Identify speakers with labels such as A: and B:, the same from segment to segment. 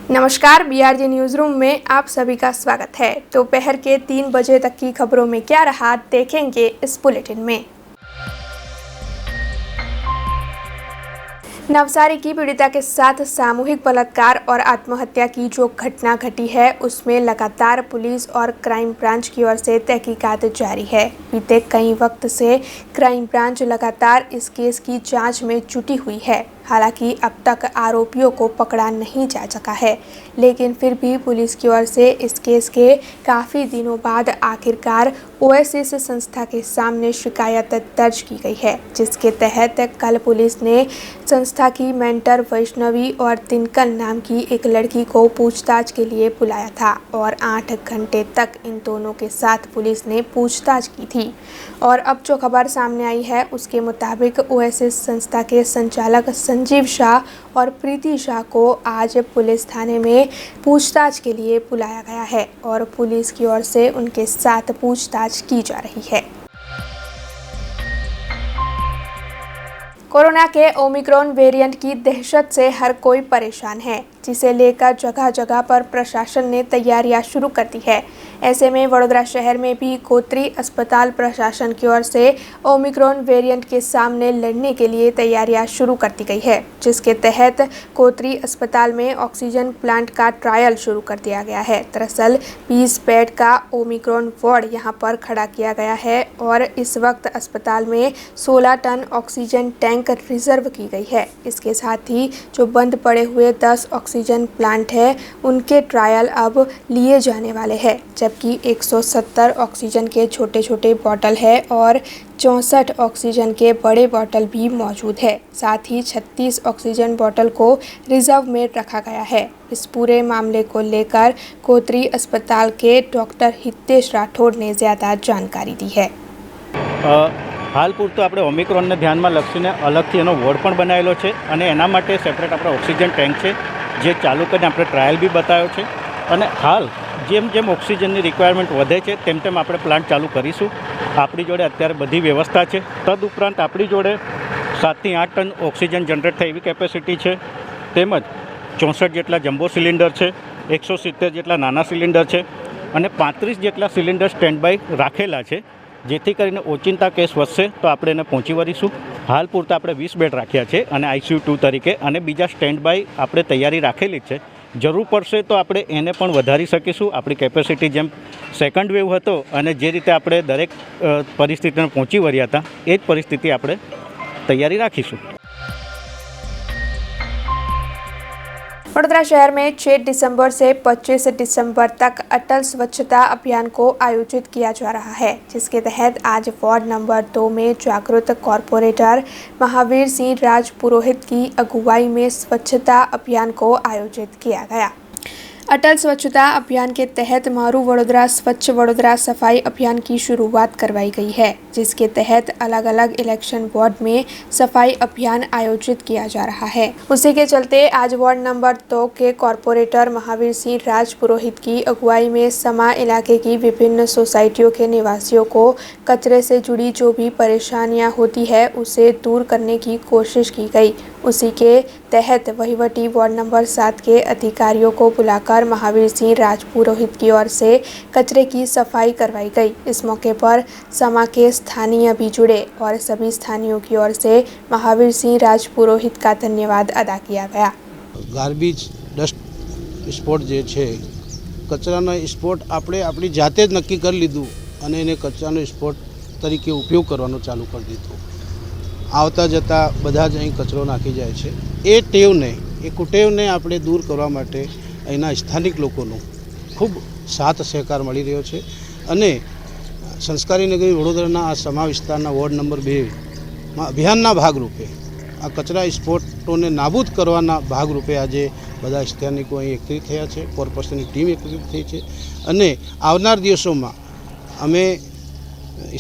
A: नमस्कार, बीआरजे news room में आप सभी का स्वागत है। दोपहर के 3 बजे तक की खबरों में क्या रहा देखेंगे इस बुलेटिन में। नवसारी की पीड़िता के साथ सामूहिक बलात्कार और आत्महत्या की जो घटना घटी है उसमें लगातार पुलिस और क्राइम ब्रांच की ओर से तहकीकात जारी है। बीते कई वक्त से क्राइम ब्रांच लगातार इस केस की जांच में जुटी हुई है। हालांकि अब तक आरोपियों को पकड़ा नहीं जा सका है, लेकिन फिर भी पुलिस की ओर से इस केस के काफ़ी दिनों बाद आखिरकार ओएसिस संस्था के सामने शिकायत दर्ज की गई है, जिसके तहत कल पुलिस ने संस्था की मेंटर वैष्णवी और तिनकल नाम की एक लड़की को पूछताछ के लिए बुलाया था और 8 घंटे तक इन दोनों के साथ पुलिस ने पूछताछ की थी। और अब जो खबर सामने आई है उसके मुताबिक ओएसिस संस्था के संचालक संजीव शाह और प्रीति शाह को आज पुलिस थाने में पूछताछ के लिए बुलाया गया है और पुलिस की ओर से उनके साथ पूछताछ की जा रही है। कोरोना के ओमिक्रॉन वेरिएंट की दहशत से हर कोई परेशान है, जिसे लेकर जगह जगह पर प्रशासन ने तैयारियां शुरू कर दी है। ऐसे में वडोदरा शहर में भी कोत्री अस्पताल प्रशासन की ओर से ओमिक्रॉन वेरिएंट के सामने लड़ने के लिए तैयारियां शुरू कर दी गई है, जिसके तहत कोत्री अस्पताल में ऑक्सीजन प्लांट का ट्रायल शुरू कर दिया गया है। दरअसल 20 बेड का ओमिक्रॉन वार्ड यहां पर खड़ा किया गया है और इस वक्त अस्पताल में 16 टन ऑक्सीजन टैंक रिजर्व की गई है। इसके साथ ही जो बंद पड़े हुए 10 ऑक्सीजन प्लांट है उनके ट्रायल अब लिए जाने वाले हैं, जबकि 170 ऑक्सीजन के छोटे छोटे बॉटल है और 64 ऑक्सीजन के बड़े बॉटल भी मौजूद है। साथ ही 36 ऑक्सीजन बॉटल को रिजर्व में रखा गया है। इस पूरे मामले को लेकर कोत्री अस्पताल के डॉक्टर हितेश राठौड़ ने ज़्यादा जानकारी दी है।
B: हाल पूरतो આપણે ઓમિક્રોનને ધ્યાનમાં લક્ષીને અલગથી એનો વોર્ડ પણ બનાવેલો છે અને એના માટે સેપરેટ આપણે ઓક્સિજન ટેન્ક છે જે ચાલુ કરીને આપણે ટ્રાયલ બી બતાવ્યો છે અને હાલ જેમ જેમ ઓક્સિજનની રિક્વાયરમેન્ટ વધે છે તેમ તેમ આપણે પ્લાન્ટ ચાલુ કરીશું। આપણી જોડે અત્યારે બધી વ્યવસ્થા છે। તદુપરાંત આપણી જોડે 7 થી 8 ટન ઓક્સિજન જનરેટ થાય એવી કેપેસિટી છે, તેમજ 64 જેટલા જમ્બો સિલિન્ડર છે, 170 જેટલા નાના સિલિન્ડર છે અને 35 જેટલા સિલિન્ડર સ્ટેન્ડ બાય રાખેલા છે, જેથી કરીને ઓચિંતા કેસ વધશે તો આપણે એને પહોંચી વળીશું। હાલ પૂરતા આપણે 20 બેડ રાખ્યા છે અને ICU 2 તરીકે અને બીજા સ્ટેન્ડ બાય આપણે તૈયારી રાખેલી છે। જરૂર પડશે તો આપણે એને પણ વધારી શકીશું। આપણી કેપેસિટી જેમ સેકન્ડ વેવ હતો અને જે રીતે આપણે દરેક પરિસ્થિતિને પહોંચી વળ્યા હતા એ જ પરિસ્થિતિ આપણે તૈયારી રાખીશું।
A: वडोदरा शहर में 6 दिसंबर से 25 दिसंबर तक अटल स्वच्छता अभियान को आयोजित किया जा रहा है, जिसके तहत आज वार्ड नंबर 2 में जागरूक कॉरपोरेटर महावीर सिंह राजपुरोहित की अगुवाई में स्वच्छता अभियान को आयोजित किया गया। अटल स्वच्छता अभियान के तहत मारू वडोदरा स्वच्छ वडोदरा सफाई अभियान की शुरुआत करवाई गई है, जिसके तहत अलग अलग इलेक्शन वार्ड में सफाई अभियान आयोजित किया जा रहा है। उसी के चलते आज वार्ड नंबर 2 के कॉरपोरेटर महावीर सिंह राजपुरोहित की अगुवाई में समा इलाके की विभिन्न सोसाइटियों के निवासियों को कचरे से जुड़ी जो भी परेशानियां होती है उसे दूर करने की कोशिश की गई। उसी के तहत वहीवटी वार्ड नंबर 7 के अधिकारियों को बुलाकर महावीर सिंह राजपुरोहित की ओर से कचरे की सफाई करवाई गई। इस मौके पर समा के स्थानीय भी जुड़े और सभी स्थानीयों की ओर से महावीर सिंह राजपुरोहित का धन्यवाद अदा किया गया।
C: गार्बेज डस्ट स्पॉट जे छे कचरानो स्पॉट આપણે આપણી જાતે જ નક્કી કરી લીધું અને એને કચરાનો સ્પોટ તરીકે ઉપયોગ કરવાનો ચાલુ કરી દીધો। આવતા જતા બધા જ અહીં કચરો નાખી જાય છે। એ ટેવને એ કુટેવને આપણે દૂર કરવા માટે અહીંના સ્થાનિક લોકોનો ખૂબ સાથ સહકાર મળી રહ્યો છે અને સંસ્કારી નગરી વડોદરાના આ સમા વિસ્તારના વોર્ડ નંબર 2માં અભિયાનના ભાગરૂપે આ કચરા સ્પોટોને નાબૂદ કરવાના ભાગરૂપે આજે બધા સ્થાનિકો અહીં એકત્રિત થયા છે। કોર્પોરેશનની ટીમ એકત્રિત થઈ છે અને આવનાર દિવસોમાં અમે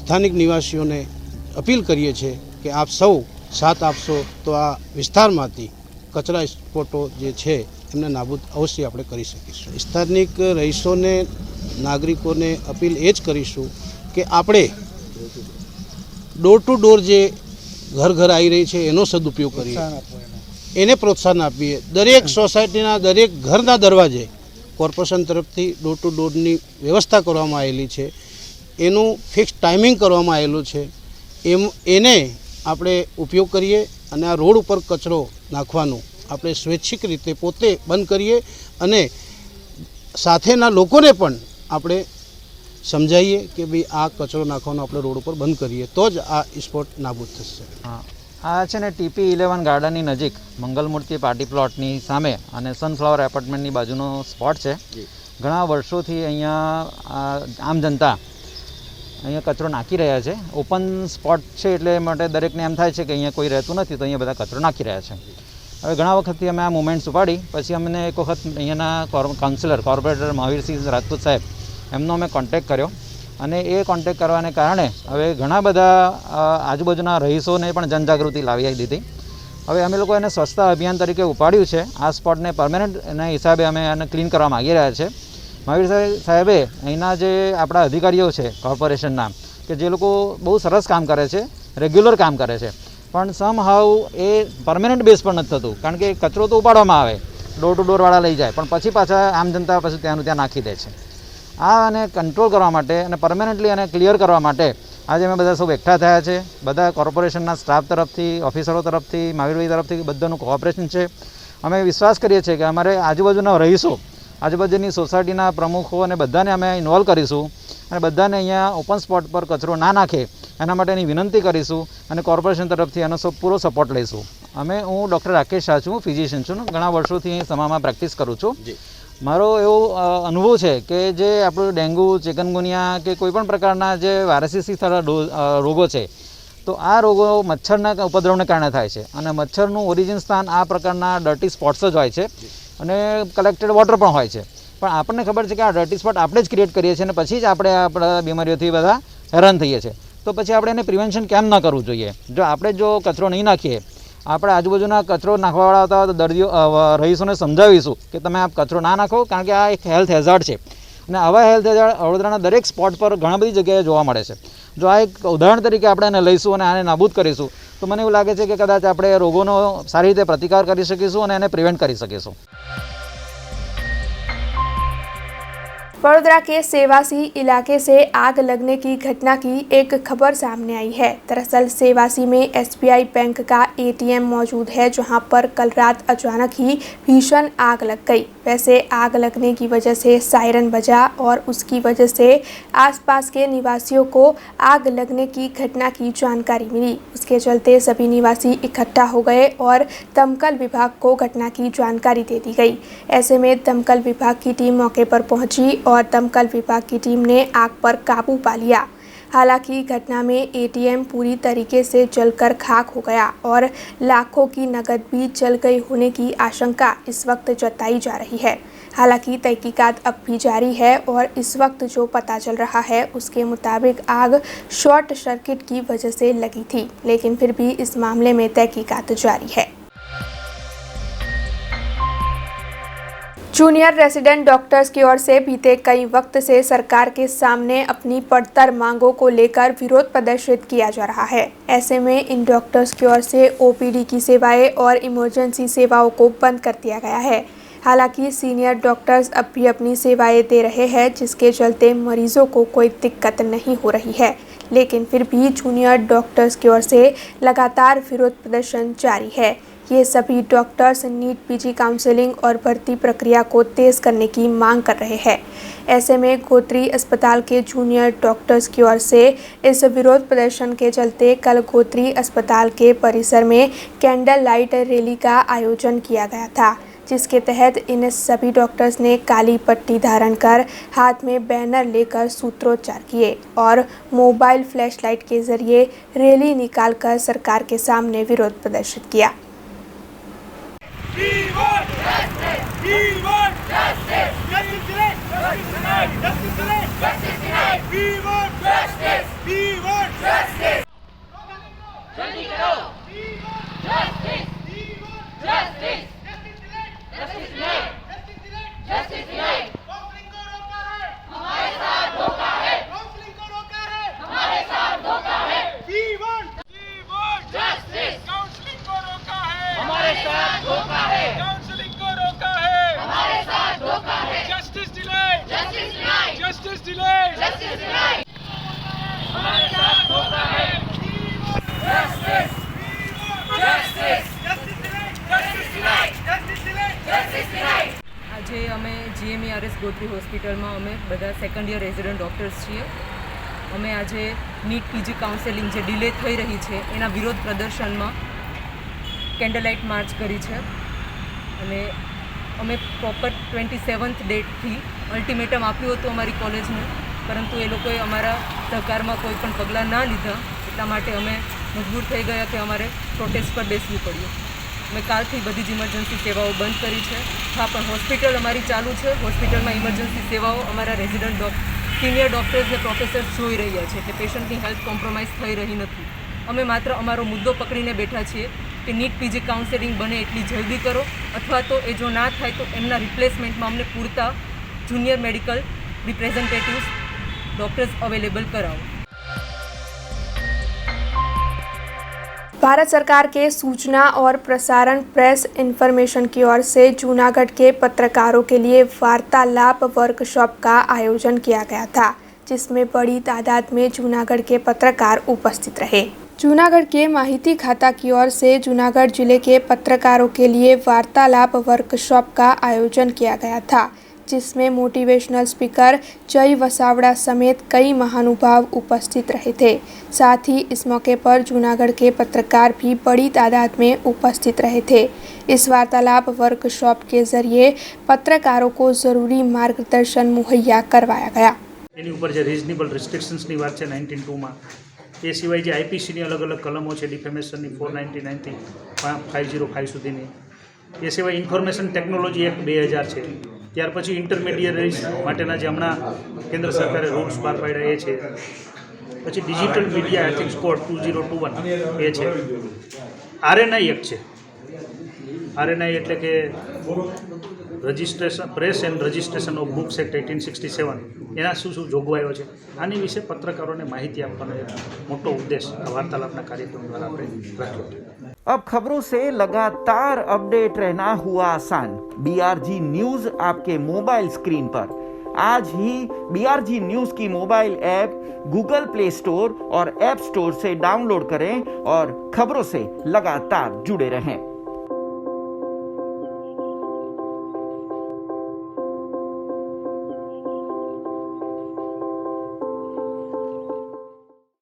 C: સ્થાનિક નિવાસીઓને અપીલ કરીએ છીએ કે આપ સૌ સાથ આપશો તો આ વિસ્તારમાંથી કચરા સ્પોટો જે છે એમને નાબૂદ અવશ્ય આપણે કરી શકીશું। સ્થાનિક રહીશોને નાગરિકોને અપીલ એ જ કરીશું કે આપણે ડોર ટુ ડોર જે ઘર ઘર આવી રહી છે એનો સદુપયોગ કરીએ। એને પ્રોત્સાહન આપીએ. દરેક સોસાયટીના દરેક ઘરના દરવાજે કોર્પોરેશન તરફથી ડોર ટુ ડોરની વ્યવસ્થા કરવામાં આવેલી છે. એનું ફિક્સ ટાઈમિંગ કરવામાં આવેલું છે. એને આપણે ઉપયોગ કરીએ અને આ રોડ ઉપર કચરો નાખવાનું આપણે સ્વૈચ્છિક રીતે પોતે બંધ કરીએ અને સાથેના લોકોને પણ આપણે સમજાવીએ કે ભાઈ આ કચરો નાખવાનો આપણે રોડ ઉપર બંધ કરીએ તો જ આ સ્પોટ નાબૂદ થશે.
D: હા, આ છે ને TP11 ગાર્ડનની નજીક મંગલમૂર્તિ પાર્ટી પ્લોટની સામે અને સનફ્લાવર એપાર્ટમેન્ટની બાજુનો સ્પોટ છે. ઘણા વર્ષોથી અહીંયા આમ જનતા અહીંયા કચરો નાખી રહ્યા છે. ઓપન સ્પોટ છે એટલે માટે દરેકને એમ થાય છે કે અહીંયા કોઈ રહેતું નથી તો અહીંયા બધા કચરો નાખી રહ્યા છે. હવે ઘણા વખતથી અમે આ મુવમેન્ટ્સ ઉપાડી પછી અમને એક વખત અહીંયાના કાઉન્સિલર કોર્પોરેટર મહાવીરસિંહ રાજપૂત સાહેબ એમનો અમે કોન્ટેક્ટ કર્યો અને એ કોન્ટેક્ટ કરવાને કારણે હવે ઘણા બધા આજુબાજુના રહીશોને પણ જનજાગૃતિ લાવી દીધી. હવે અમે લોકો એને સ્વચ્છતા અભિયાન તરીકે ઉપાડ્યું છે. આ સ્પોટને પરમેનન્ટના હિસાબે અમે એને ક્લીન કરવા માગી રહ્યા છે. મહાવીર સાહેબે અહીંના જે આપણા અધિકારીઓ છે કોર્પોરેશનના કે જે લોકો બહુ સરસ કામ કરે છે, રેગ્યુલર કામ કરે છે, પણ સમહાવ એ પરમેનન્ટ બેઝ પર નથી થતું. કારણ કે કચરો તો ઉપાડવામાં આવે, ડોર ટુ ડોરવાળા લઈ જાય, પણ પછી પાછા આમ જનતા પછી ત્યાંનું ત્યાં નાખી દે છે. આ અને કંટ્રોલ કરવા માટે અને પરમેનન્ટલી અને ક્લિયર કરવા માટે આજે અમે બધા સૌ એકઠા થયા છે. બધા કોર્પોરેશનના સ્ટાફ તરફથી, ઓફિસરો તરફથી, મહાવીરભાઈ તરફથી બધાનું કોઓપરેશન છે. અમે વિશ્વાસ કરીએ છીએ કે અમારે આજુબાજુના રહીશો, આજુબાજુની સોસાયટીના પ્રમુખો અને બધાને અમે ઇન્વોલ્વ કરીશું અને બધાને અહીંયા ઓપન સ્પોટ પર કચરો ના નાખે એના માટેની વિનંતી કરીશું અને કોર્પોરેશન તરફથી એનો પૂરો સપોર્ટ લઈશું. હું ડૉક્ટર રાકેશ શાહ છું, ફિઝિશિયન છું, ઘણા વર્ષોથી અહીં સમામાં પ્રેક્ટિસ કરું છું. મારો એવો અનુભવ છે કે જે આપણું ડેન્ગ્યુ, ચિકનગુનિયા કે કોઈપણ પ્રકારના જે વાયરસીસથી થતા રોગો છે તો આ રોગો મચ્છરના ઉપદ્રવને કારણે થાય છે અને મચ્છરનું ઓરિજિન સ્થાન આ પ્રકારના ડર્ટી સ્પોટ્સ જ હોય છે અને કલેક્ટેડ વોટર પણ હોય છે. પણ આપણને ખબર છે કે આ ડર્ટી સ્પોટ આપણે જ ક્રિએટ કરીએ છીએ અને પછી જ આપણે આપણા બીમારીઓથી બધા હેરાન થઈએ છીએ. તો પછી આપણે એને પ્રિવેન્શન કેમ ન કરવું જોઈએ? જો આપણે કચરો નહીં નાખીએ, આપણે આજુબાજુના કચરો નાખવાવાળા હતા તો દર્દીઓ રહીશોને સમજાવીશું કે તમે આ કચરો ના નાખો, કારણ કે આ એક હેલ્થ હેઝાર્ડ છે અને આવા હેલ્થ હેઝાર્ડ વડોદરાના દરેક સ્પોટ પર ઘણા બધી જગ્યાએ જોવા મળે છે. જો આ એક ઉદાહરણ તરીકે આપણે એને લઈશું અને આને નાબૂદ કરીશું તો મને એવું લાગે છે કે કદાચ આપણે રોગોનો સારી રીતે પ્રતિકાર કરી શકીશું અને એને પ્રિવેન્ટ કરી શકીશું.
A: वडोदरा के सेवासी इलाके से आग लगने की घटना की एक खबर सामने आई है। दरअसल सेवासी में SBI बैंक का ATM मौजूद है, जहां पर कल रात अचानक ही भीषण आग लग गई। वैसे आग लगने की वजह से सायरन बजा और उसकी वजह से आसपास के निवासियों को आग लगने की घटना की जानकारी मिली। उसके चलते सभी निवासी इकट्ठा हो गए और दमकल विभाग को घटना की जानकारी दे दी गई। ऐसे में दमकल विभाग की टीम मौके पर पहुंची और दमकल विभाग की टीम ने आग पर काबू पा लिया। हालांकि घटना में ATM पूरी तरीके से जलकर खाक हो गया और लाखों की नकद भी जल गई होने की आशंका इस वक्त जताई जा रही है। हालांकि तहकीकात अब भी जारी है और इस वक्त जो पता चल रहा है उसके मुताबिक आग शॉर्ट सर्किट की वजह से लगी थी, लेकिन फिर भी इस मामले में तहकीकात जारी है। जूनियर रेजिडेंट डॉक्टर्स की ओर से बीते कई वक्त से सरकार के सामने अपनी पड़तर मांगों को लेकर विरोध प्रदर्शित किया जा रहा है। ऐसे में इन डॉक्टर्स की ओर से OPD की सेवाएं और इमरजेंसी सेवाओं को बंद कर दिया गया है। हालांकि सीनियर डॉक्टर्स अब भी अपनी सेवाएं दे रहे हैं, जिसके चलते मरीजों को कोई दिक्कत नहीं हो रही है, लेकिन फिर भी जूनियर डॉक्टर्स की ओर से लगातार विरोध प्रदर्शन जारी है। ये सभी डॉक्टर्स नीट PG काउंसलिंग और भर्ती प्रक्रिया को तेज़ करने की मांग कर रहे हैं। ऐसे में गोत्री अस्पताल के जूनियर डॉक्टर्स की ओर से इस विरोध प्रदर्शन के चलते कल गोत्री अस्पताल के परिसर में कैंडल लाइट रैली का आयोजन किया गया था, जिसके तहत इन सभी डॉक्टर्स ने काली पट्टी धारण कर हाथ में बैनर लेकर सूत्रोच्चार किए और मोबाइल फ्लैश लाइट के जरिए रैली निकालकर सरकार के सामने विरोध प्रदर्शित किया।
E: हमारे साथ આજે અમે GMERS ગોત્રી હોસ્પિટલમાં અમે બધા સેકન્ડ યર રેઝિડન્ટ ડૉક્ટર્સ છીએ. અમે આજે નીટ PG કાઉન્સેલિંગ જે ડિલે થઈ રહી છે એના વિરોધ પ્રદર્શનમાં કેન્ડલલાઇટ માર્ચ કરી છે અને અમે પ્રોપર 27th ડેટથી અલ્ટિમેટમ આપ્યું હતું અમારી કોલેજને, પરંતુ એ લોકોએ અમારા સહકારમાં કોઈ પણ પગલાં ના લીધા. એટલા માટે અમે મજબૂર થઈ ગયા કે અમારે પ્રોટેસ્ટ પર બેસવું પડ્યું. અમે કાલથી બધી જ ઇમરજન્સી સેવાઓ બંધ કરી છે. હા, પણ હોસ્પિટલ અમારી ચાલુ છે. હોસ્પિટલમાં ઇમરજન્સી સેવાઓ અમારા રેઝિડન્ટ સિનિયર ડૉક્ટર્સ અને પ્રોફેસર્સ જોઈ રહ્યા છે, એટલે પેશન્ટની હેલ્થ કોમ્પ્રોમાઇઝ થઈ રહી નથી. અમે માત્ર અમારો મુદ્દો પકડીને બેઠા છીએ કે નીટ PG કાઉન્સેલિંગ બને એટલી જલ્દી કરો, અથવા તો એ જો ના થાય તો એમના રિપ્લેસમેન્ટમાં અમને પૂરતા junior medical representatives doctors available कराओ.
A: भारत सरकार के सूचना और प्रसारण प्रेस इन्फॉर्मेशन की ओर से जूनागढ़ के पत्रकारों के लिए वार्तालाप वर्कशॉप का आयोजन किया गया था, जिसमें बड़ी तादाद में जूनागढ़ के पत्रकार उपस्थित रहे. जूनागढ़ के माहिती खाता की ओर से जूनागढ़ जिले के पत्रकारों के लिए वार्तालाप वर्कशॉप का आयोजन किया गया था, जिसमें मोटिवेशनल स्पीकर जय वसावड़ा समेत कई महानुभाव उपस्थित रहे थे. साथ ही इस मौके पर जूनागढ़ के पत्रकार भी बड़ी तादाद में उपस्थित रहे थे. इस वार्तालाप वर्कशॉप के जरिए पत्रकारों को ज़रूरी मार्गदर्शन मुहैया करवाया गया.
F: એની ઉપર જે રિઝનેબલ રિસ્ટ્રિક્શન્સની વાત છે 19(2) એ સિવાય જે IPCની અલગ અલગ કલમો છે, ડિફેમેશનની 499 થી 505 સુધીની, એ સિવાય ઇન્ફોર્મેશન ટેકનોલોજી એક્ટ 2000 છે. ત્યાર પછી ઇન્ટરમીડિયેટરીઝ માટેના જે હમણાં કેન્દ્ર સરકારે રૂલ્સ બહાર પાડ્યા એ છે. પછી ડિજિટલ મીડિયા એથિક્સ કોડ 2021 એ છે. RNI એક્ટ છે. RNI એટલે કે registration press and registration of books act 1867 એના શું જોગવાઈઓ છે, આની વિશે પત્રકારોને માહિતી આપવાનો એક મોટો ઉદ્દેશ આ વાર્તાલાપના કાર્યક્રમ દ્વારા આપણે રાખ્યો છે.
G: अब खबरों से लगातार अपडेट रहना हुआ आसान. BRG न्यूज आपके मोबाइल स्क्रीन पर. आज ही BRG न्यूज की mobile app Google play store और ऐप स्टोर से डाउनलोड करें और खबरों से लगातार जुड़े रहें.